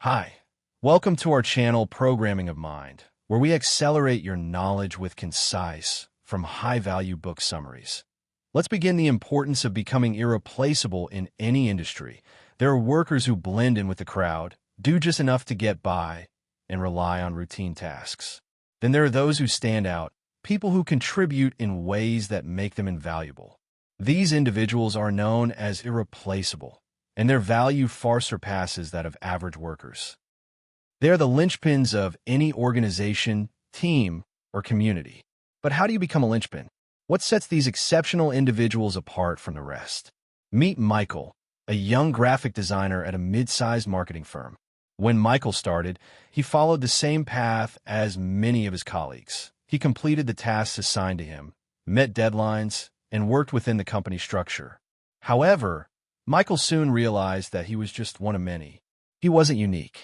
Hi, welcome to our channel Programming of Mind, where we accelerate your knowledge with concise, from high-value book summaries. Let's begin the importance of becoming irreplaceable in any industry. There are workers who blend in with the crowd, do just enough to get by, and rely on routine tasks. Then there are those who stand out, people who contribute in ways that make them invaluable. These individuals are known as irreplaceable, and their value far surpasses that of average workers. They are the linchpins of any organization, team, or community. But how do you become a linchpin? What sets these exceptional individuals apart from the rest? Meet Michael, a young graphic designer at a mid-sized marketing firm. When Michael started, he followed the same path as many of his colleagues. He completed the tasks assigned to him, met deadlines, and worked within the company structure. However, Michael soon realized that he was just one of many. He wasn't unique.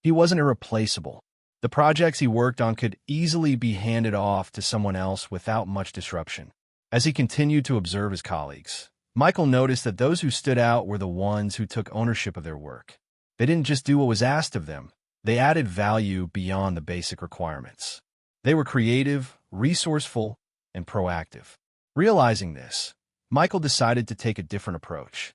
He wasn't irreplaceable. The projects he worked on could easily be handed off to someone else without much disruption. As he continued to observe his colleagues, Michael noticed that those who stood out were the ones who took ownership of their work. They didn't just do what was asked of them. They added value beyond the basic requirements. They were creative, resourceful, and proactive. Realizing this, Michael decided to take a different approach.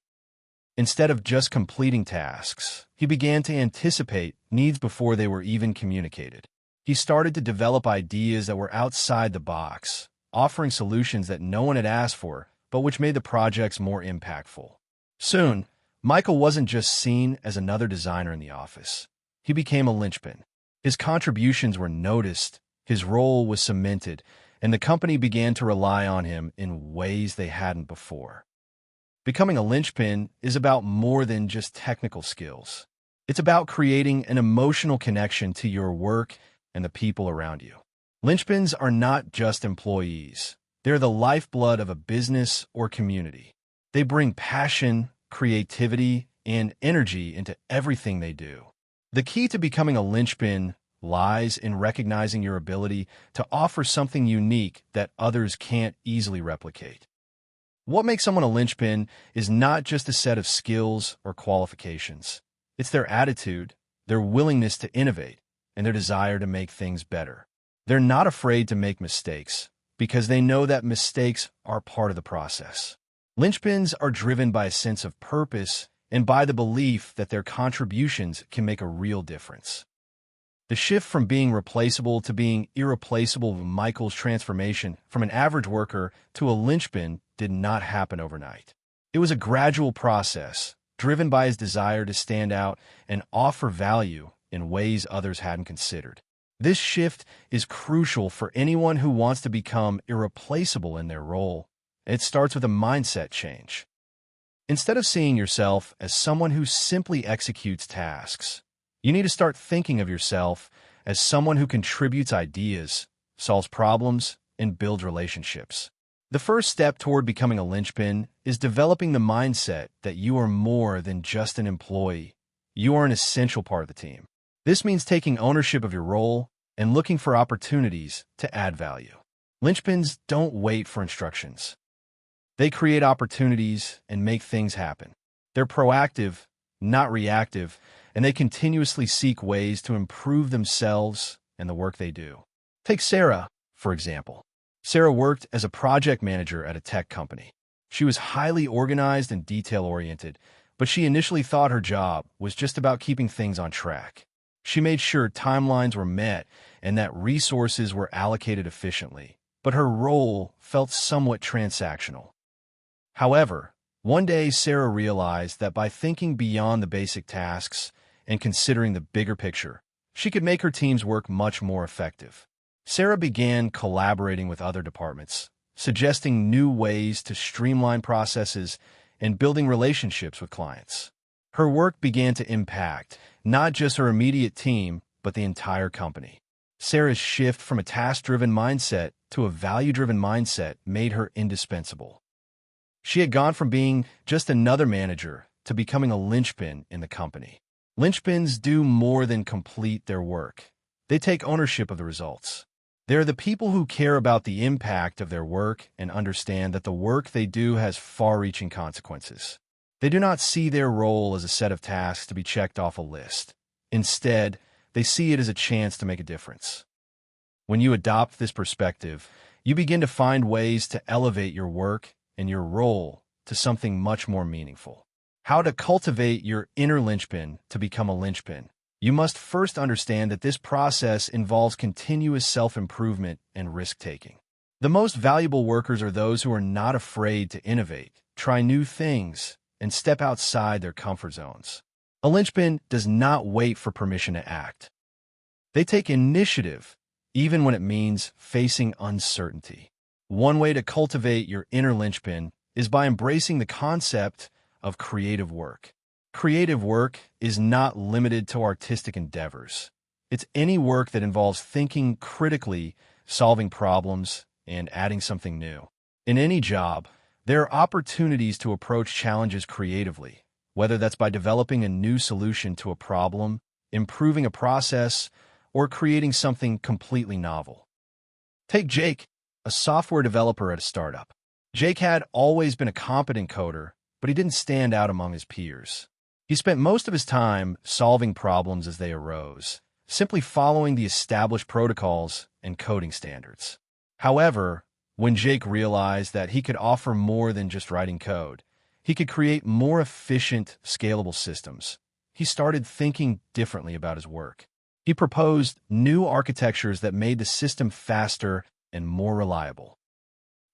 Instead of just completing tasks, he began to anticipate needs before they were even communicated. He started to develop ideas that were outside the box, offering solutions that no one had asked for, but which made the projects more impactful. Soon, Michael wasn't just seen as another designer in the office. He became a linchpin. His contributions were noticed, his role was cemented, and the company began to rely on him in ways they hadn't before. Becoming a linchpin is about more than just technical skills. It's about creating an emotional connection to your work and the people around you. Linchpins are not just employees. They're the lifeblood of a business or community. They bring passion, creativity, and energy into everything they do. The key to becoming a linchpin lies in recognizing your ability to offer something unique that others can't easily replicate. What makes someone a linchpin is not just a set of skills or qualifications. It's their attitude, their willingness to innovate, and their desire to make things better. They're not afraid to make mistakes because they know that mistakes are part of the process. Linchpins are driven by a sense of purpose and by the belief that their contributions can make a real difference. The shift from being replaceable to being irreplaceable of Michael's transformation from an average worker to a linchpin did not happen overnight. It was a gradual process, driven by his desire to stand out and offer value in ways others hadn't considered. This shift is crucial for anyone who wants to become irreplaceable in their role. It starts with a mindset change. Instead of seeing yourself as someone who simply executes tasks, you need to start thinking of yourself as someone who contributes ideas, solves problems, and builds relationships. The first step toward becoming a linchpin is developing the mindset that you are more than just an employee. You are an essential part of the team. This means taking ownership of your role and looking for opportunities to add value. Linchpins don't wait for instructions. They create opportunities and make things happen. They're proactive, not reactive, and they continuously seek ways to improve themselves and the work they do. Take Sarah, for example. Sarah worked as a project manager at a tech company. She was highly organized and detail-oriented, but she initially thought her job was just about keeping things on track. She made sure timelines were met and that resources were allocated efficiently, but her role felt somewhat transactional. However, one day Sarah realized that by thinking beyond the basic tasks and considering the bigger picture, she could make her team's work much more effective. Sarah began collaborating with other departments, suggesting new ways to streamline processes and building relationships with clients. Her work began to impact not just her immediate team, but the entire company. Sarah's shift from a task-driven mindset to a value-driven mindset made her indispensable. She had gone from being just another manager to becoming a linchpin in the company. Linchpins do more than complete their work. They take ownership of the results. They're the people who care about the impact of their work and understand that the work they do has far-reaching consequences. They do not see their role as a set of tasks to be checked off a list. Instead, they see it as a chance to make a difference. When you adopt this perspective, you begin to find ways to elevate your work and your role to something much more meaningful. How to cultivate your inner linchpin to become a linchpin. You must first understand that this process involves continuous self-improvement and risk-taking. The most valuable workers are those who are not afraid to innovate, try new things, and step outside their comfort zones. A linchpin does not wait for permission to act. They take initiative, even when it means facing uncertainty. One way to cultivate your inner linchpin is by embracing the concept of creative work. Creative work is not limited to artistic endeavors. It's any work that involves thinking critically, solving problems, and adding something new. In any job, there are opportunities to approach challenges creatively, whether that's by developing a new solution to a problem, improving a process, or creating something completely novel. Take Jake, a software developer at a startup. Jake had always been a competent coder, but he didn't stand out among his peers. He spent most of his time solving problems as they arose, simply following the established protocols and coding standards. However, when Jake realized that he could offer more than just writing code, he could create more efficient, scalable systems, he started thinking differently about his work. He proposed new architectures that made the system faster and more reliable.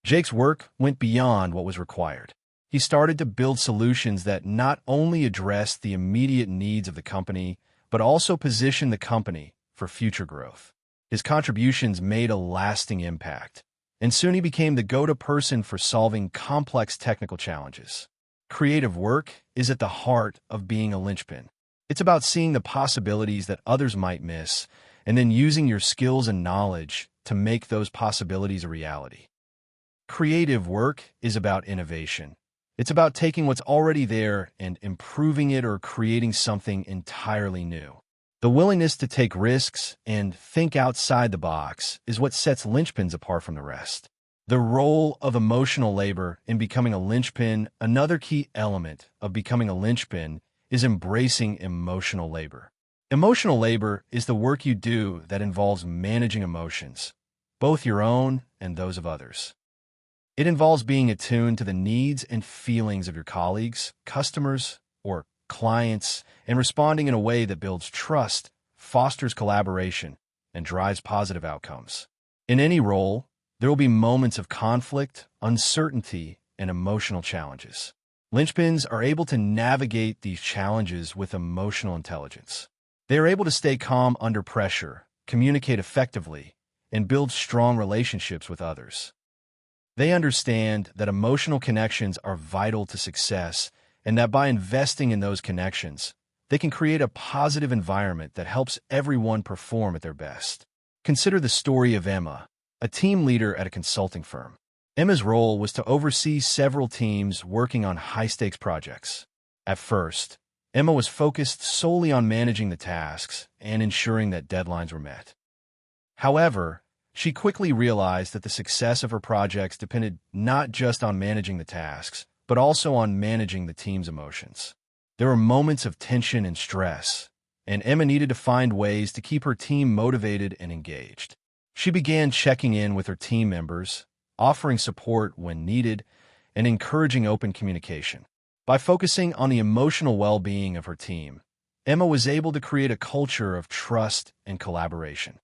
Jake's work went beyond what was required. He started to build solutions that not only addressed the immediate needs of the company, but also positioned the company for future growth. His contributions made a lasting impact, and soon he became the go-to person for solving complex technical challenges. Creative work is at the heart of being a linchpin. It's about seeing the possibilities that others might miss, and then using your skills and knowledge to make those possibilities a reality. Creative work is about innovation. It's about taking what's already there and improving it or creating something entirely new. The willingness to take risks and think outside the box is what sets linchpins apart from the rest. The role of emotional labor in becoming a linchpin. Another key element of becoming a linchpin is embracing emotional labor. Emotional labor is the work you do that involves managing emotions, both your own and those of others. It involves being attuned to the needs and feelings of your colleagues, customers, or clients, and responding in a way that builds trust, fosters collaboration, and drives positive outcomes. In any role, there will be moments of conflict, uncertainty, and emotional challenges. Linchpins are able to navigate these challenges with emotional intelligence. They are able to stay calm under pressure, communicate effectively, and build strong relationships with others. They understand that emotional connections are vital to success and that by investing in those connections, they can create a positive environment that helps everyone perform at their best. Consider the story of Emma, a team leader at a consulting firm. Emma's role was to oversee several teams working on high-stakes projects. At first, Emma was focused solely on managing the tasks and ensuring that deadlines were met. However, she quickly realized that the success of her projects depended not just on managing the tasks, but also on managing the team's emotions. There were moments of tension and stress, and Emma needed to find ways to keep her team motivated and engaged. She began checking in with her team members, offering support when needed, and encouraging open communication. By focusing on the emotional well-being of her team, Emma was able to create a culture of trust and collaboration.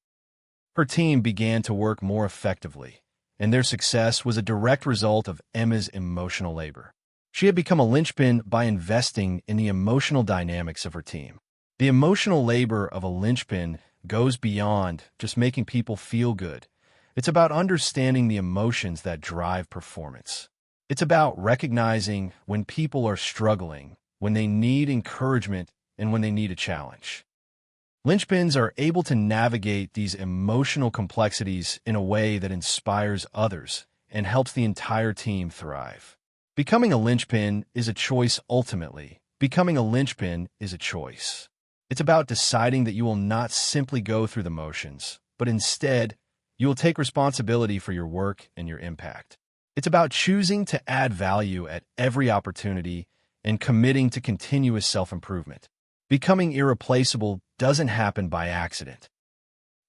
Her team began to work more effectively, and their success was a direct result of Emma's emotional labor. She had become a linchpin by investing in the emotional dynamics of her team. The emotional labor of a linchpin goes beyond just making people feel good. It's about understanding the emotions that drive performance. It's about recognizing when people are struggling, when they need encouragement, and when they need a challenge. Linchpins are able to navigate these emotional complexities in a way that inspires others and helps the entire team thrive. Becoming a linchpin is a choice ultimately. Becoming a linchpin is a choice. It's about deciding that you will not simply go through the motions, but instead, you will take responsibility for your work and your impact. It's about choosing to add value at every opportunity and committing to continuous self-improvement. Becoming irreplaceable doesn't happen by accident.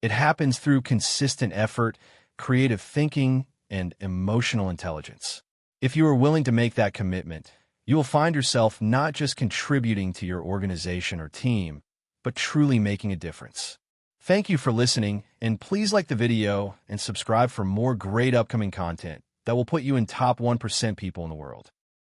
It happens through consistent effort, creative thinking, and emotional intelligence. If you are willing to make that commitment, you will find yourself not just contributing to your organization or team, but truly making a difference. Thank you for listening, and please like the video and subscribe for more great upcoming content that will put you in top 1% people in the world.